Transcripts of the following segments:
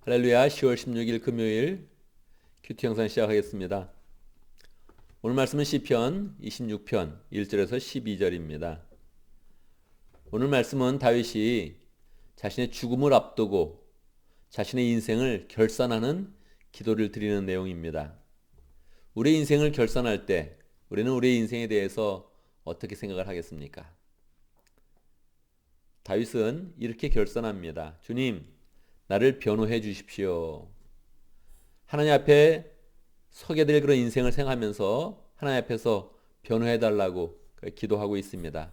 할렐루야. 10월 16일 금요일 큐티 영상 시작하겠습니다. 오늘 말씀은 시편 26편 1절에서 12절입니다. 오늘 말씀은 다윗이 자신의 죽음을 앞두고 자신의 인생을 결산하는 기도를 드리는 내용입니다. 우리의 인생을 결산할 때 우리는 우리의 인생에 대해서 어떻게 생각을 하겠습니까? 다윗은 이렇게 결산합니다. 주님, 나를 변호해 주십시오. 하나님 앞에 서게 될 그런 인생을 생각하면서 하나님 앞에서 변호해 달라고 기도하고 있습니다.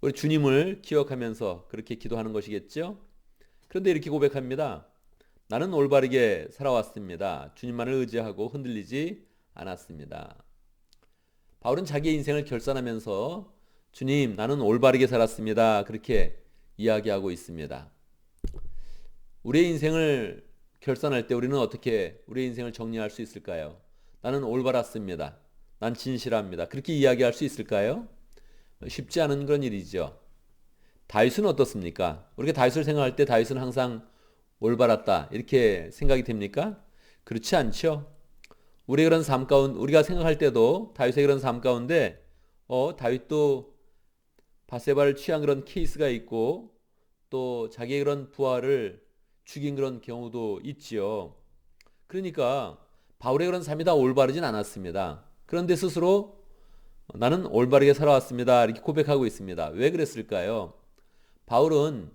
우리 주님을 기억하면서 그렇게 기도하는 것이겠죠? 그런데 이렇게 고백합니다. 나는 올바르게 살아왔습니다. 주님만을 의지하고 흔들리지 않았습니다. 바울은 자기의 인생을 결산하면서 주님, 나는 올바르게 살았습니다. 그렇게 이야기하고 있습니다. 우리의 인생을 결산할 때 우리는 어떻게 우리의 인생을 정리할 수 있을까요? 나는 올바랐습니다. 난 진실합니다. 그렇게 이야기할 수 있을까요? 쉽지 않은 그런 일이죠. 다윗은 어떻습니까? 우리가 다윗을 생각할 때 다윗은 항상 올바랐다 이렇게 생각이 됩니까? 그렇지 않죠. 우리의 그런 삶 가운데 우리가 생각할 때도 다윗의 그런 삶 가운데 다윗도 바세바를 취한 그런 케이스가 있고 또 자기의 그런 부하를 죽인 그런 경우도 있지요. 그러니까 바울의 그런 삶이 다 올바르진 않았습니다. 그런데 스스로 나는 올바르게 살아왔습니다. 이렇게 고백하고 있습니다. 왜 그랬을까요? 바울은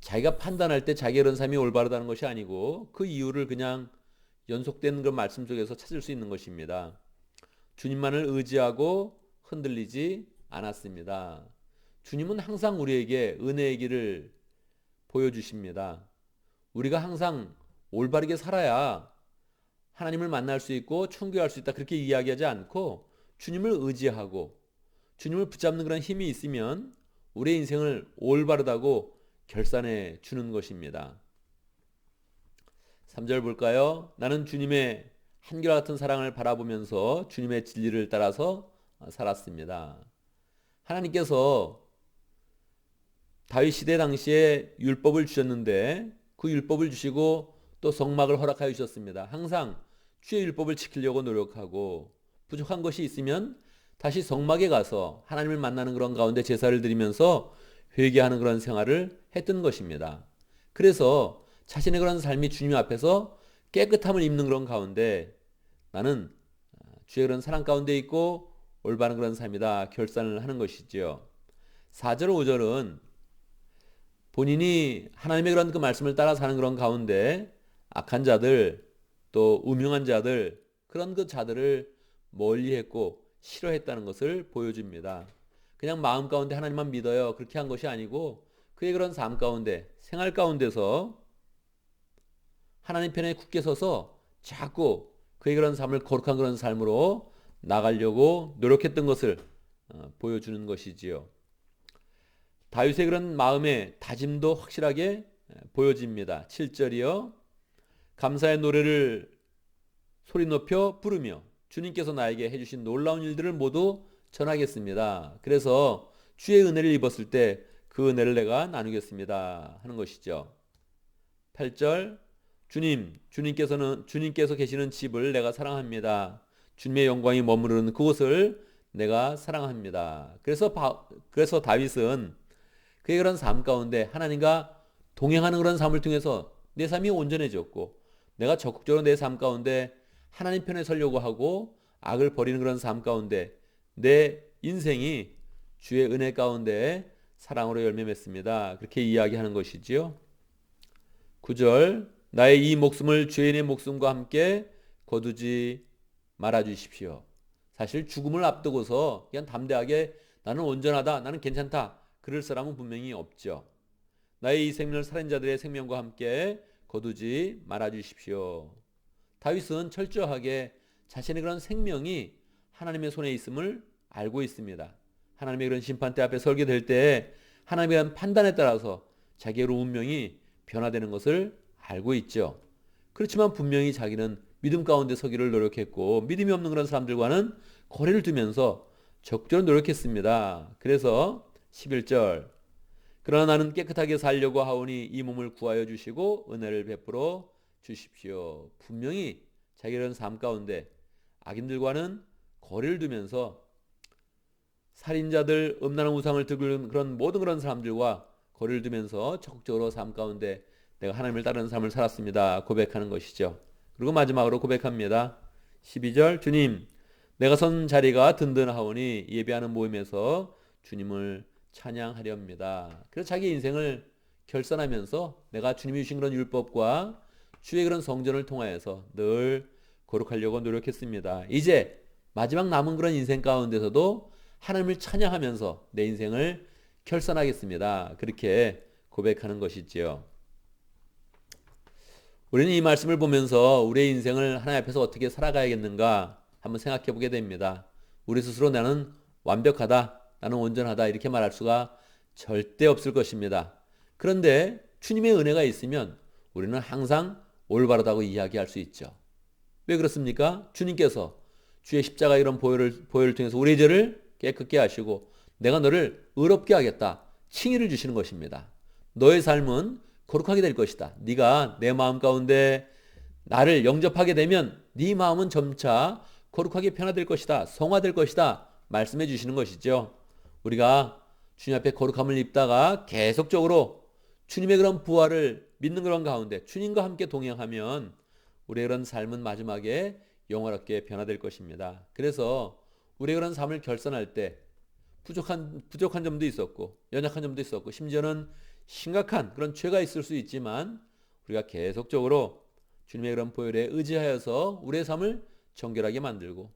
자기가 판단할 때 자기의 그런 삶이 올바르다는 것이 아니고 그 이유를 그냥 연속된 그런 말씀 속에서 찾을 수 있는 것입니다. 주님만을 의지하고 흔들리지 않았습니다. 주님은 항상 우리에게 은혜의 길을 보여주십니다. 우리가 항상 올바르게 살아야 하나님을 만날 수 있고 청교할 수 있다 그렇게 이야기하지 않고 주님을 의지하고 주님을 붙잡는 그런 힘이 있으면 우리의 인생을 올바르다고 결산해 주는 것입니다. 3절 볼까요? 나는 주님의 한결같은 사랑을 바라보면서 주님의 진리를 따라서 살았습니다. 하나님께서 다윗 시대 당시에 율법을 주셨는데 그 율법을 주시고 또 성막을 허락하여 주셨습니다. 항상 주의 율법을 지키려고 노력하고 부족한 것이 있으면 다시 성막에 가서 하나님을 만나는 그런 가운데 제사를 드리면서 회개하는 그런 생활을 했던 것입니다. 그래서 자신의 그런 삶이 주님 앞에서 깨끗함을 입는 그런 가운데 나는 주의 그런 사랑 가운데 있고 올바른 그런 삶이다 결산을 하는 것이지요. 4절 5절은 본인이 하나님의 그런 그 말씀을 따라 사는 그런 가운데 악한 자들 또 음흉한 자들 그런 그 자들을 멀리했고 싫어했다는 것을 보여줍니다. 그냥 마음 가운데 하나님만 믿어요 그렇게 한 것이 아니고 그의 그런 삶 가운데 생활 가운데서 하나님 편에 굳게 서서 자꾸 그의 그런 삶을 거룩한 그런 삶으로 나가려고 노력했던 것을 보여주는 것이지요. 다윗의 그런 마음의 다짐도 확실하게 보여집니다. 7절이요. 감사의 노래를 소리 높여 부르며 주님께서 나에게 해주신 놀라운 일들을 모두 전하겠습니다. 그래서 주의 은혜를 입었을 때 그 은혜를 내가 나누겠습니다 하는 것이죠. 8절 주님께서 계시는 집을 내가 사랑합니다. 주님의 영광이 머무르는 그곳을 내가 사랑합니다. 그래서 다윗은 그의 그런 삶 가운데 하나님과 동행하는 그런 삶을 통해서 내 삶이 온전해졌고 내가 적극적으로 내 삶 가운데 하나님 편에 서려고 하고 악을 버리는 그런 삶 가운데 내 인생이 주의 은혜 가운데 사랑으로 열매 맺습니다. 그렇게 이야기하는 것이지요. 9절 나의 이 목숨을 죄인의 목숨과 함께 거두지 말아 주십시오. 사실 죽음을 앞두고서 그냥 담대하게 나는 온전하다, 나는 괜찮다 그럴 사람은 분명히 없죠. 나의 이 생명을 살인자들의 생명과 함께 거두지 말아 주십시오. 다윗은 철저하게 자신의 그런 생명이 하나님의 손에 있음을 알고 있습니다. 하나님의 그런 심판대 앞에 설게 될 때 하나님의 그런 판단에 따라서 자기의 운명이 변화되는 것을 알고 있죠. 그렇지만 분명히 자기는 믿음 가운데 서기를 노력했고 믿음이 없는 그런 사람들과는 거리를 두면서 적절히 노력했습니다. 그래서 11절 그러나 나는 깨끗하게 살려고 하오니 이 몸을 구하여 주시고 은혜를 베풀어 주십시오. 분명히 자기의 삶 가운데 악인들과는 거리를 두면서 살인자들, 음란한 우상을 들고 그런 모든 그런 사람들과 거리를 두면서 적극적으로 삶 가운데 내가 하나님을 따르는 삶을 살았습니다. 고백하는 것이죠. 그리고 마지막으로 고백합니다. 12절 주님 내가 선 자리가 든든하오니 예배하는 모임에서 주님을 찬양하렵니다. 그래서 자기 인생을 결산하면서 내가 주님이 주신 그런 율법과 주의 그런 성전을 통하여서 늘 거룩하려고 노력했습니다. 이제 마지막 남은 그런 인생 가운데서도 하나님을 찬양하면서 내 인생을 결산하겠습니다. 그렇게 고백하는 것이지요. 우리는 이 말씀을 보면서 우리의 인생을 하나님 앞에서 어떻게 살아가야겠는가 한번 생각해 보게 됩니다. 우리 스스로 나는 완벽하다, 나는 온전하다 이렇게 말할 수가 절대 없을 것입니다. 그런데 주님의 은혜가 있으면 우리는 항상 올바르다고 이야기할 수 있죠. 왜 그렇습니까? 주님께서 주의 십자가 이런 보혈을 통해서 우리의 죄를 깨끗게 하시고 내가 너를 의롭게 하겠다 칭의를 주시는 것입니다. 너의 삶은 거룩하게 될 것이다. 네가 내 마음 가운데 나를 영접하게 되면 네 마음은 점차 거룩하게 변화될 것이다. 성화될 것이다. 말씀해 주시는 것이죠. 우리가 주님 앞에 거룩함을 입다가 계속적으로 주님의 그런 부활을 믿는 그런 가운데 주님과 함께 동행하면 우리의 그런 삶은 마지막에 영원하게 변화될 것입니다. 그래서 우리의 그런 삶을 결산할 때 부족한 점도 있었고 연약한 점도 있었고 심지어는 심각한 그런 죄가 있을 수 있지만 우리가 계속적으로 주님의 그런 보혈에 의지하여서 우리의 삶을 정결하게 만들고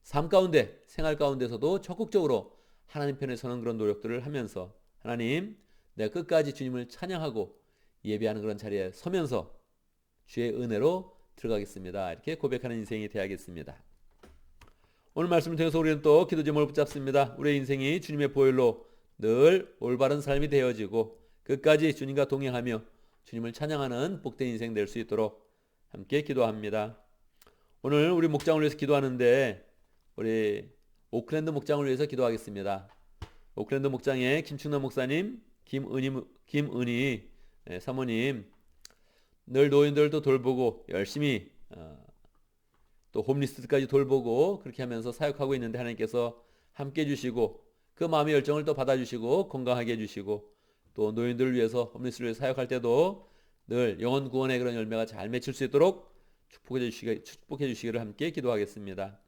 삶 가운데 생활 가운데서도 적극적으로 하나님 편에 서는 그런 노력들을 하면서 하나님 내가 끝까지 주님을 찬양하고 예배하는 그런 자리에 서면서 주의 은혜로 들어가겠습니다. 이렇게 고백하는 인생이 되어야겠습니다. 오늘 말씀을 통해서 우리는 또 기도 제목을 붙잡습니다. 우리의 인생이 주님의 보혈로 늘 올바른 삶이 되어지고 끝까지 주님과 동행하며 주님을 찬양하는 복된 인생 될 수 있도록 함께 기도합니다. 오늘 우리 목장을 위해서 기도하는데 우리 오클랜드 목장을 위해서 기도하겠습니다. 오클랜드 목장의 김충남 목사님, 김은희 사모님 늘 노인들도 돌보고 열심히 또 홈리스트까지 돌보고 그렇게 하면서 사역하고 있는데 하나님께서 함께 해주시고 그 마음의 열정을 또 받아주시고 건강하게 해주시고 또 노인들을 위해서 홈리스트를 위해서 사역할 때도 늘 영혼 구원의 그런 열매가 잘 맺힐 수 있도록 축복해 주시기를 함께 기도하겠습니다.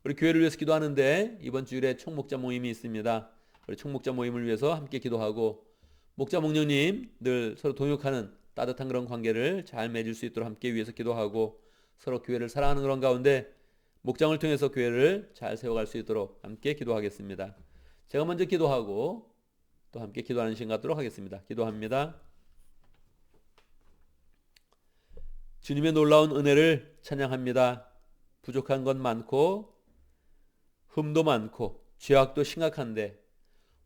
우리 교회를 위해서 기도하는데 이번 주일에 총목자 모임이 있습니다. 우리 총목자 모임을 위해서 함께 기도하고 목자 목녀님 늘 서로 동역하는 따뜻한 그런 관계를 잘 맺을 수 있도록 함께 위해서 기도하고 서로 교회를 사랑하는 그런 가운데 목장을 통해서 교회를 잘 세워갈 수 있도록 함께 기도하겠습니다. 제가 먼저 기도하고 또 함께 기도하는 시간 갖도록 하겠습니다. 기도합니다. 주님의 놀라운 은혜를 찬양합니다. 부족한 건 많고 흠도 많고 죄악도 심각한데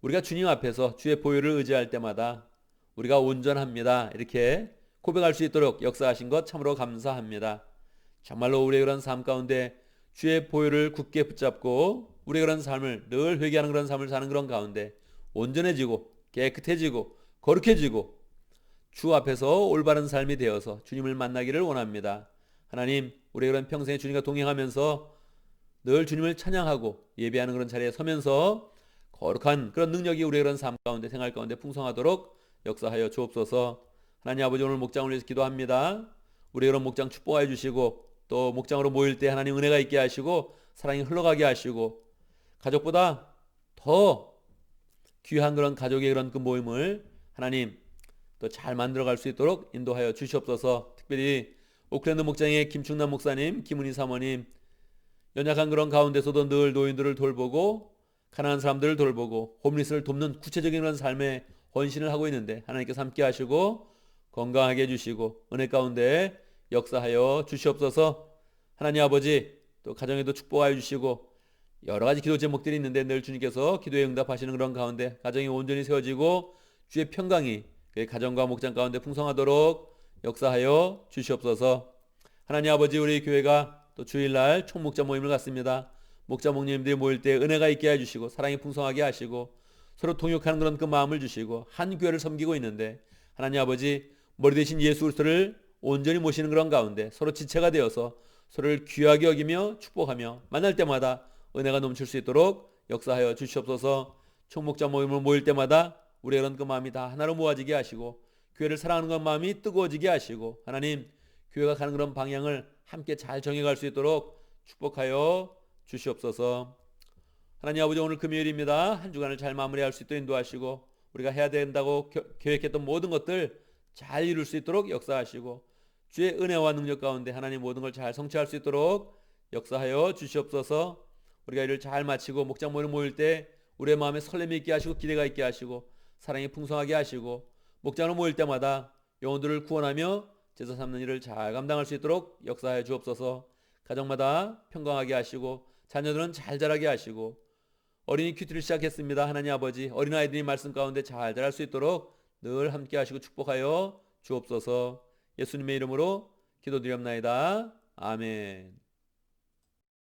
우리가 주님 앞에서 주의 보혈을 의지할 때마다 우리가 온전합니다. 이렇게 고백할 수 있도록 역사하신 것 참으로 감사합니다. 정말로 우리의 그런 삶 가운데 주의 보혈을 굳게 붙잡고 우리의 그런 삶을 늘 회개하는 그런 삶을 사는 그런 가운데 온전해지고 깨끗해지고 거룩해지고 주 앞에서 올바른 삶이 되어서 주님을 만나기를 원합니다. 하나님 우리의 그런 평생에 주님과 동행하면서 늘 주님을 찬양하고 예배하는 그런 자리에 서면서 거룩한 그런 능력이 우리의 그런 삶 가운데 생활 가운데 풍성하도록 역사하여 주옵소서. 하나님 아버지 오늘 목장을 위해서 기도합니다. 우리의 그런 목장 축복하여 주시고 또 목장으로 모일 때 하나님 은혜가 있게 하시고 사랑이 흘러가게 하시고 가족보다 더 귀한 그런 가족의 그런 그 모임을 하나님 또 잘 만들어갈 수 있도록 인도하여 주시옵소서. 특별히 오클랜드 목장의 김충남 목사님, 김은희 사모님 연약한 그런 가운데서도 늘 노인들을 돌보고 가난한 사람들을 돌보고 홈리스를 돕는 구체적인 그런 삶에 헌신을 하고 있는데 하나님께서 함께 하시고 건강하게 해주시고 은혜 가운데 역사하여 주시옵소서. 하나님 아버지 또 가정에도 축복하여 주시고 여러 가지 기도 제목들이 있는데 늘 주님께서 기도에 응답하시는 그런 가운데 가정이 온전히 세워지고 주의 평강이 가정과 목장 가운데 풍성하도록 역사하여 주시옵소서. 하나님 아버지 우리 교회가 또 주일날 총목자 모임을 갖습니다. 목자 목님들이 모일 때 은혜가 있게 해주시고 사랑이 풍성하게 하시고 서로 통역하는 그런 그 마음을 주시고 한 교회를 섬기고 있는데 하나님 아버지 머리 대신 예수 그리스도를 온전히 모시는 그런 가운데 서로 지체가 되어서 서로를 귀하게 여기며 축복하며 만날 때마다 은혜가 넘칠 수 있도록 역사하여 주시옵소서. 총목자 모임을 모일 때마다 우리의 그런 그 마음이 다 하나로 모아지게 하시고 교회를 사랑하는 그런 마음이 뜨거워지게 하시고 하나님 교회가 가는 그런 방향을 함께 잘 정해갈 수 있도록 축복하여 주시옵소서. 하나님 아버지 오늘 금요일입니다. 한 주간을 잘 마무리할 수 있도록 인도하시고 우리가 해야 된다고 계획했던 모든 것들 잘 이룰 수 있도록 역사하시고 주의 은혜와 능력 가운데 하나님 모든 걸 잘 성취할 수 있도록 역사하여 주시옵소서. 우리가 이를 잘 마치고 목장 모임 모일 때 우리의 마음에 설렘이 있게 하시고 기대가 있게 하시고 사랑이 풍성하게 하시고 목장으로 모일 때마다 영혼들을 구원하며 제사 삼는 일을 잘 감당할 수 있도록 역사하여 주옵소서. 가정마다 평강하게 하시고 자녀들은 잘 자라게 하시고 어린이 큐티를 시작했습니다. 하나님 아버지 어린아이들이 말씀 가운데 잘 자랄 수 있도록 늘 함께 하시고 축복하여 주옵소서. 예수님의 이름으로 기도드렸나이다. 아멘.